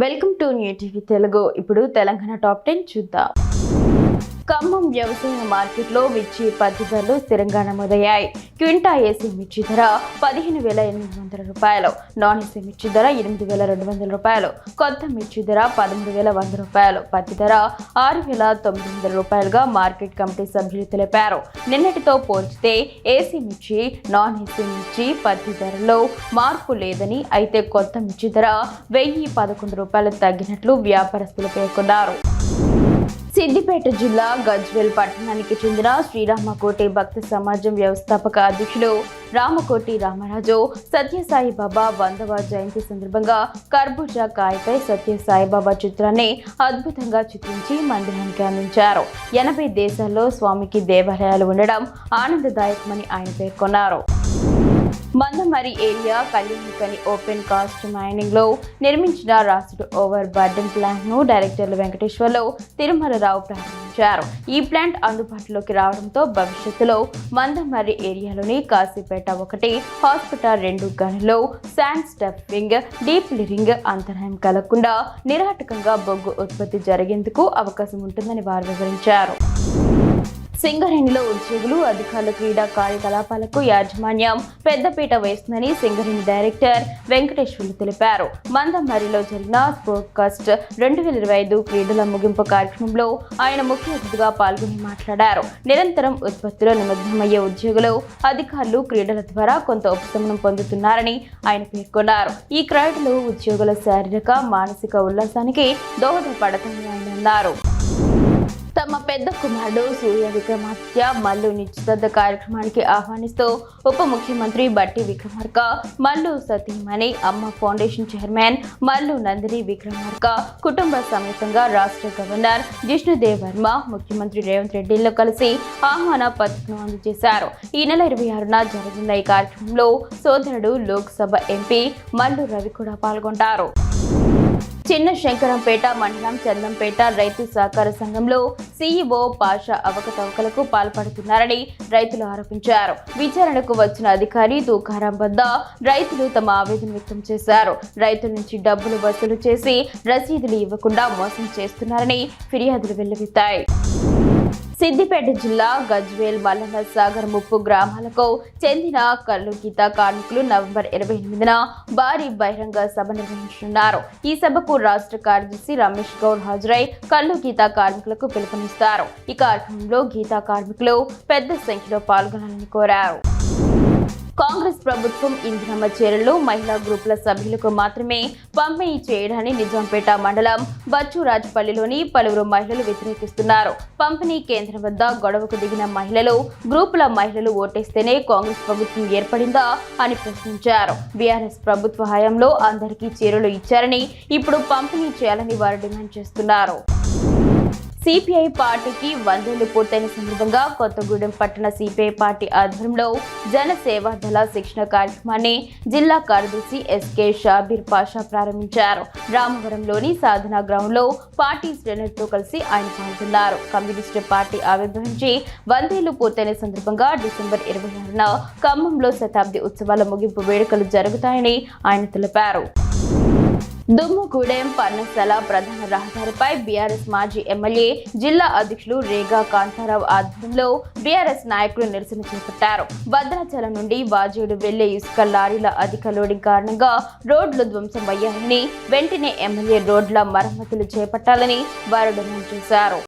Welcome to new TV Telugu. ఇప్పుడు Telangana top 10 చూద్దాం. ఖమ్మం వ్యవసాయ మార్కెట్లో మిర్చి పత్తి ధరలు స్థిరంగా నమోదయ్యాయి. క్వింటా ఏసీ మిర్చి ధర 15,800 రూపాయలు, నాన్ ఏసీ మిర్చి ధర 8,200 రూపాయలు, కొత్త మిర్చి ధర 13,100 రూపాయలు, పత్తి ధర 6,900 రూపాయలుగా మార్కెట్ కమిటీ సభ్యులు తెలిపారు. నిన్నటితో పోల్చితే ఏసీ మిర్చి, నాన్ ఏసీ మిర్చి పత్తి ధరలో మార్పు లేదని, అయితే కొత్త మిర్చి ధర 1,011 రూపాయలు తగ్గినట్లు వ్యాపారస్తులు పేర్కొన్నారు. సిద్దిపేట జిల్లా గజ్వేల్ పట్టణానికి చెందిన శ్రీరామకోటి భక్త సమాజం వ్యవస్థాపక అధ్యక్షులు రామకోటి రామరాజు సత్యసాయిబాబా 100వ జయంతి సందర్భంగా కర్బూజా కాయపై సత్యసాయిబాబా చిత్రాన్ని అద్భుతంగా చిత్రించి మందిరానికి అందించారు. 80 దేశాల్లో స్వామికి దేవాలయాలు ఉండడం ఆనందదాయకమని ఆయన పేర్కొన్నారు. Mandamarri area Kalyanikhani open cast mining లో నిర్మించిన రాసుడు ఓవర్ బర్డెన్ ప్లాంట్ ను డైరెక్టర్లు వెంకటేశ్వర్లు తిరుమలరావు ప్రారంభించారు. ఈ ప్లాంట్ అందుబాటులోకి రావడంతో భవిష్యత్తులో మందమరి ఏరియాలోని కాశీపేట 1 హాస్పిటల్ 2 గనుల్లో శాండ్ స్టఫింగ్, డీప్ లిరింగ్ అంతరాయం కలగకుండా నిరాటకంగా బొగ్గు ఉత్పత్తి జరిగేందుకు అవకాశం ఉంటుందని వారు వివరించారు. సింగరేణిలో ఉద్యోగులు, అధికారుల క్రీడా కార్యకలాపాలకు యాజమాన్యం పెద్దపీట వేస్తుందని సింగరేణి డైరెక్టర్ వెంకటేశ్వర్లు తెలిపారు. మందమరిలో జరిగిన స్పోర్ట్కాస్ట్ 2025 క్రీడల ముగింపు కార్యక్రమంలో ఆయన ముఖ్య అతిథిగా పాల్గొని మాట్లాడారు. నిరంతరం ఉత్పత్తిలో నిమగ్నమయ్యే ఉద్యోగులు, అధికారులు క్రీడల ద్వారా కొంత ఉపశమనం పొందుతున్నారని ఆయన పేర్కొన్నారు. ఈ క్రీడలు ఉద్యోగుల శారీరక, మానసిక ఉల్లాసానికి దోహదపడతాయని ఆయన అన్నారు. తమ పెద్ద కుమారుడు సూర్య విక్రమాదిత్య మల్లు నిశ్చితార్థ కార్యక్రమానికి ఆహ్వానిస్తూ ఉప ముఖ్యమంత్రి బట్టి విక్రమార్క, మల్లు సతీమణి, అమ్మ ఫౌండేషన్ చైర్మన్ మల్లు నందిని విక్రమార్క కుటుంబ సమేతంగా రాష్ట్ర గవర్నర్ జిష్ణుదేవ్ వర్మ, ముఖ్యమంత్రి రేవంత్ రెడ్డిలో కలిసి ఆహ్వాన పత్రికను అందజేశారు. ఈ నెల 26న జరగనున్న ఈ కార్యక్రమంలో సోదరుడు లోక్సభ ఎంపీ మల్లు రవి కూడా పాల్గొంటారు. చిన్న శంకరంపేట మండలం చందంపేట రైతు సహకార సంఘంలో సీఈఓ పాషా అవకతవకలకు పాల్పడుతున్నారని రైతులు ఆరోపించారు. విచారణకు వచ్చిన అధికారి తుకారాం వద్ద రైతులు తమ ఆవేదన వ్యక్తం చేశారు. రైతుల నుంచి డబ్బులు వసూలు చేసి రసీదులు ఇవ్వకుండా మోసం చేస్తున్నారని ఫిర్యాదులు వెల్లువెత్తాయి. సిద్దిపేట జిల్లా గజ్వేల్, మల్లన్న సాగర్ ముప్పు గ్రామాలకు చెందిన కల్లు గీత కార్మికులు నవంబర్ 28న భారీ బహిరంగ సభ నిర్వహించనున్నారు. ఈ సభకు రాష్ట్ర కార్యదర్శి రమేష్ గౌడ్ హాజరై కల్లు గీత కార్మికులకు పిలుపునిస్తారు. ఈ కార్యక్రమంలో గీతా కార్మికులు పెద్ద సంఖ్యలో పాల్గొనాలని కోరారు. కాంగ్రెస్ ప్రభుత్వం ఇందిరమ్మ చీరలు మహిళా గ్రూపుల సభ్యులకు మాత్రమే పంపిణీ చేయడాన్ని నిజాంపేట మండలం బచ్చురాజ్పల్లిలోని పలువురు మహిళలు వ్యతిరేకిస్తున్నారు. పంపిణీ కేంద్రం వద్ద గొడవకు దిగిన మహిళలు, గ్రూపుల మహిళలు ఓటేస్తేనే కాంగ్రెస్ ప్రభుత్వం ఏర్పడిందా అని ప్రశ్నించారు. బీఆర్ఎస్ ప్రభుత్వ హయాంలో అందరికీ చీరలు ఇచ్చారని ఇప్పుడు పంపిణీ చేయాలని వారు డిమాండ్ చేస్తున్నారు. సిపిఐ పార్టీకి 100 ఏళ్లు పూర్తయిన సందర్భంగా కొత్తగూడెం పట్టణ సిపిఐ పార్టీ ఆధ్వర్యంలో జనసేవా దళ శిక్షణ కార్యక్రమాన్ని జిల్లా కార్యదర్శి ఎస్కే షాబీర్ పాషా ప్రారంభించారు. రామవరంలోని సాధనా గ్రౌండ్ లో పార్టీ శ్రేణులతో కలిసి ఆయన పాల్గొన్నారు. కమ్యూనిస్టు పార్టీ ఆవిర్భవించి 100 ఏళ్లు పూర్తయిన సందర్భంగా డిసెంబర్ 26న ఖమ్మంలో శతాబ్ది ఉత్సవాల ముగింపు వేడుకలు జరుగుతాయని ఆయన తెలిపారు. దుమ్ముగూడెం పర్ణశాల ప్రధాన రహదారిపై బీఆర్ఎస్ మాజీ ఎమ్మెల్యే, జిల్లా అధ్యక్షులు రేగా కాంతారావు ఆధ్వర్యంలో బీఆర్ఎస్ నాయకులు నిరసన చేపట్టారు. భద్రాచలం నుండి వాజేడు వెళ్లే ఇసుక లారీల అధిక లోడింగ్ కారణంగా రోడ్లు ధ్వంసం అయ్యాయని, వెంటనే ఎమ్మెల్యే రోడ్ల మరమ్మతులు చేపట్టాలని వారు డిమాండ్ చేశారు.